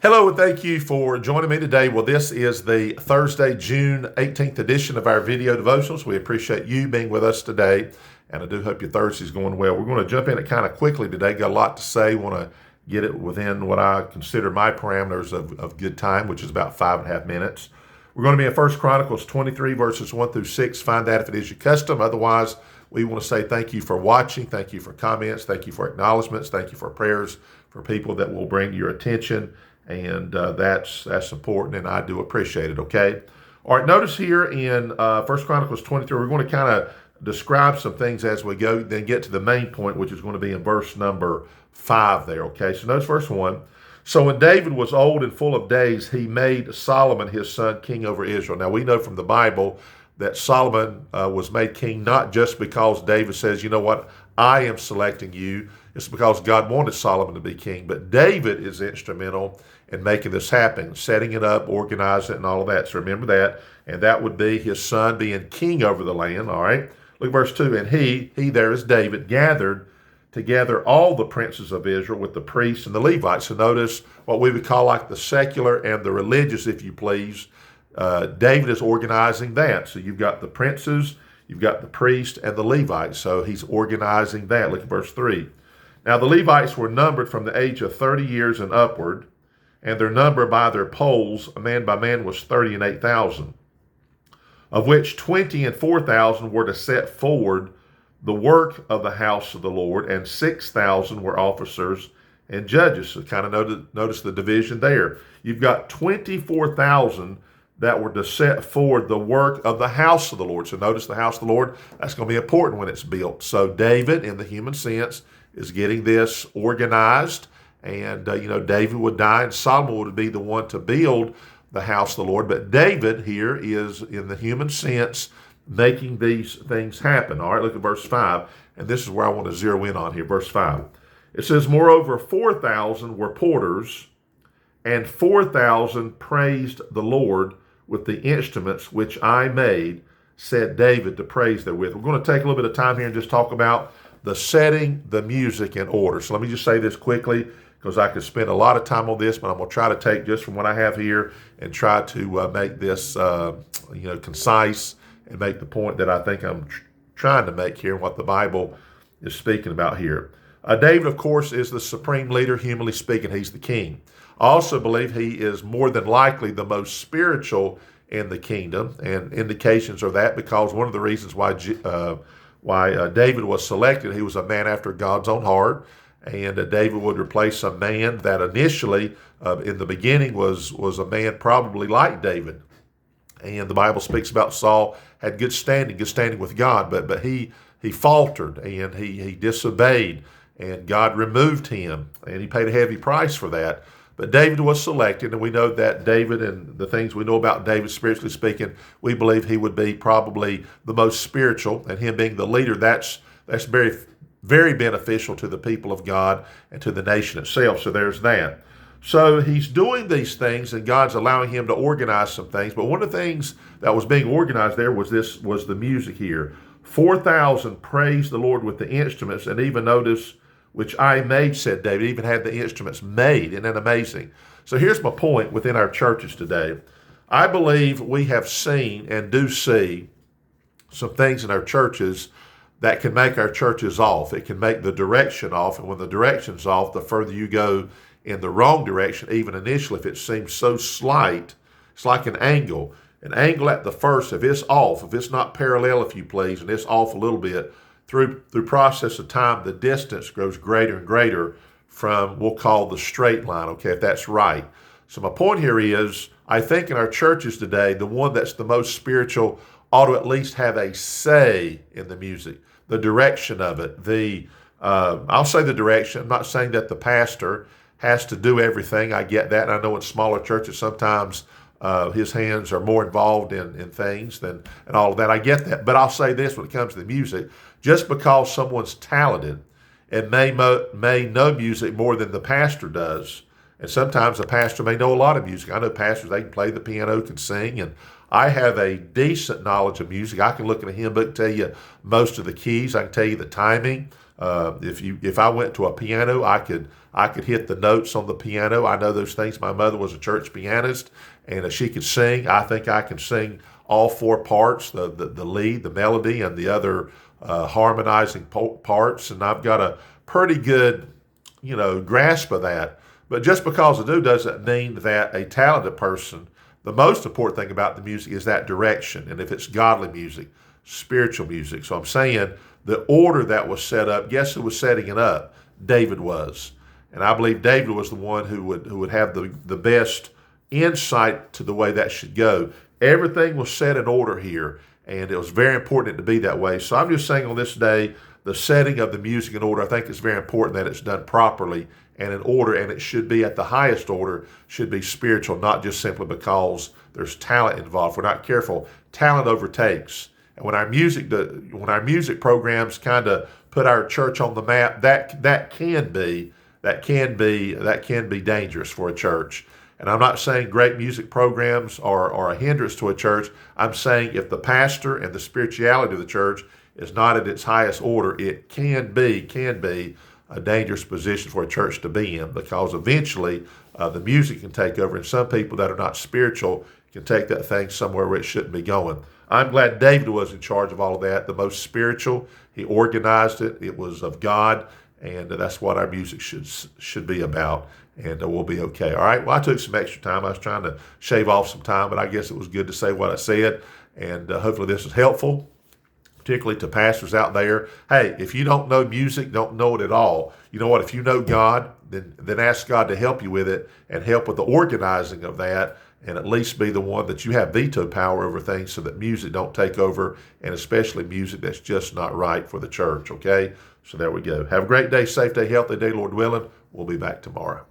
Hello, and thank you for joining me today. Well, this is the Thursday, June 18th edition of our video devotionals. We appreciate you being with us today, and I do hope your Thursday's going well. We're going to jump in it kind of quickly today. Got a lot to say. Want to get it within what I consider my parameters of good time, which is about 5.5 minutes. We're going to be in 1 Chronicles 23, verses 1 through 6. Find that if it is your custom. Otherwise, we want to say thank you for watching. Thank you for comments. Thank you for acknowledgments. Thank you for prayers for people that will bring to your attention. And that's important, and I do appreciate it, okay? All right, notice here in 1 Chronicles 23, we're going to kind of describe some things as we go, then get to the main point, which is going to be in verse number 5 there, okay? So notice verse 1. So when David was old and full of days, he made Solomon his son king over Israel. Now we know from the Bible that Solomon was made king not just because David says, you know what, I am selecting you. It's because God wanted Solomon to be king. But David is instrumental in making this happen, setting it up, organizing it, and all of that. So remember that. And that would be his son being king over the land, all right? Look at verse 2. And he there is David, gathered together all the princes of Israel with the priests and the Levites. So notice what we would call like the secular and the religious, if you please. David is organizing that. So you've got the princes, you've got the priests, and the Levites. So he's organizing that. Look at verse 3. Now the Levites were numbered from the age of 30 years and upward, and their number by their polls, man by man, was 30 and 8,000, of which 20 and 4,000 were to set forward the work of the house of the Lord, and 6,000 were officers and judges. So kind of notice the division there. You've got 24,000 that were to set forward the work of the house of the Lord. So notice the house of the Lord, that's going to be important when it's built. So David, in the human sense, is getting this organized. And, David would die and Solomon would be the one to build the house of the Lord. But David here is, in the human sense, making these things happen. All right, look at verse 5. And this is where I want to zero in on here, verse 5. It says, moreover, 4,000 were porters, and 4,000 praised the Lord with the instruments which I made, said David, to praise therewith. We're going to take a little bit of time here and just talk about the setting, the music in order. So let me just say this quickly, because I could spend a lot of time on this, but I'm going to try to take just from what I have here and try to make this concise and make the point that I think I'm trying to make here and what the Bible is speaking about here. David, of course, is the supreme leader. Humanly speaking, he's the king. I also believe he is more than likely the most spiritual in the kingdom, and indications are that because one of the reasons why David was selected, he was a man after God's own heart, and David would replace a man that initially, in the beginning, was a man probably like David. And the Bible speaks about Saul had good standing with God, but he faltered and he disobeyed, and God removed him, and he paid a heavy price for that. But David was selected, and we know that David, and the things we know about David, spiritually speaking, we believe he would be probably the most spiritual, and him being the leader, that's very, very beneficial to the people of God and to the nation itself. So there's that. So he's doing these things, and God's allowing him to organize some things. But one of the things that was being organized there was the music here. 4,000 praised the Lord with the instruments, and even notice, which I made, said David, even had the instruments made. Isn't that amazing? So here's my point within our churches today. I believe we have seen and do see some things in our churches that can make our churches off. It can make the direction off, and when the direction's off, the further you go in the wrong direction, even initially, if it seems so slight, it's like an angle. An angle at the first, if it's off, if it's not parallel, if you please, and it's off a little bit, through process of time, the distance grows greater and greater from, we'll call the straight line, okay, if that's right. So my point here is, I think in our churches today, the one that's the most spiritual ought to at least have a say in the music, the direction of it. I'll say the direction. I'm not saying that the pastor has to do everything. I get that. And I know in smaller churches sometimes his hands are more involved in things and all of that. I get that. But I'll say this when it comes to the music. Just because someone's talented and may know music more than the pastor does, and sometimes the pastor may know a lot of music. I know pastors, they can play the piano, can sing, and I have a decent knowledge of music. I can look in a hymn book and tell you most of the keys. I can tell you the timing. If I went to a piano, I could hit the notes on the piano. I know those things. My mother was a church pianist, and she could sing. I think I can sing all four parts: the lead, the melody, and the other harmonizing parts. And I've got a pretty good, grasp of that. But just because I do doesn't mean that a talented person. The most important thing about the music is that direction, and if it's godly music, spiritual music. So I'm saying the order that was set up, guess who was setting it up? David was. And I believe David was the one who would have the best insight to the way that should go. Everything was set in order here, and it was very important to be that way. So I'm just saying on this day, the setting of the music in order, I think it's very important that it's done properly and in order, and it should be at the highest order, should be spiritual, not just simply because there's talent involved. If we're not careful, talent overtakes. And when our music programs kind of put our church on the map, that can be dangerous for a church. And I'm not saying great music programs are a hindrance to a church. I'm saying if the pastor and the spirituality of the church is not at its highest order, it can be a dangerous position for a church to be in, because eventually the music can take over, and some people that are not spiritual can take that thing somewhere where it shouldn't be going. I'm glad David was in charge of all of that, the most spiritual. He organized it. It was of God, and that's what our music should be about, and we'll be okay. All right, well, I took some extra time. I was trying to shave off some time, but I guess it was good to say what I said, and hopefully this is helpful, particularly to pastors out there. Hey, if you don't know music, don't know it at all. You know what? If you know God, then ask God to help you with it and help with the organizing of that, and at least be the one that you have veto power over things so that music don't take over, and especially music that's just not right for the church, okay? So there we go. Have a great day, safe day, healthy day, Lord willing. We'll be back tomorrow.